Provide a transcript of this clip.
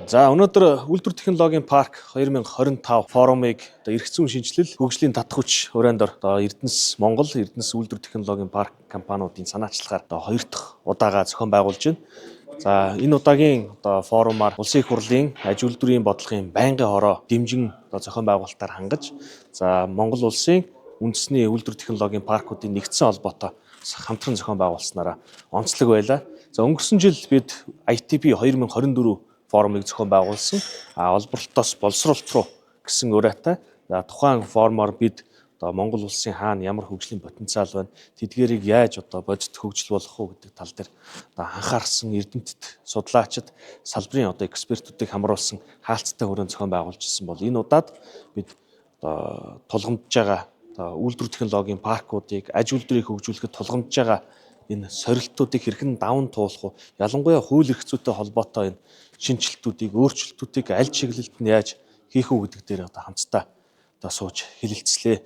За өнөөдөр үйлдвэр технологийн парк 2025 форумыг эрх зүйн шинжилэл хөгжлийн татах хүч хүрээндор Эрдэнэс Монгол Эрдэнэс үйлдвэр технологийн парк компаниудын санаачлагаар хоёр дахь удаага зохион байгуулж байна. За энэ удаагийн форумаар улсын их хурлын аж үйлдвэрийн бодлогын байнгын хороо дэмжин зохион байгуулалтаар хангаж Монгол улсын үндэсний үйлдвэр технологийн паркуудын нэгдсэн холбоотой хамтран зохион байгуулснараа онцлог байлаа. За өнгөрсөн жил бид ITP 2024 форумыг зохион байгуулсан. Олборлолтоос боловсролт руу гэсэн ураатай. За тухайн форумоор бид Монгол улсын хаана ямар хөгжлийн потенциал байна, тэдгээрийг яаж бодит хөгжил болгох уу гэдэг тал дээр анхаарсан эрдэмтэд, судлаачид, салбарын экспертүүдийг хамруулсан хаалттай хүрээнд зохион байгуулж ирсэн бол энэ удаад бид тулгамдж байгаа үйлдвэр технологийн паркуудыг аж үйлдвэрийг хөгжүүлэхэд тулгамдж байгаа энэ сорилтуудыг хэрхэн даван туулах вэ? Ялангуяа хууль эрх зүйтэй холбоотой энэ шинжилтүүдийг, өөрчлөлтүүдийг аль чиглэлд нь яаж хийх үү гэдэг дээр хамтдаа сууж хэлэлцлээ.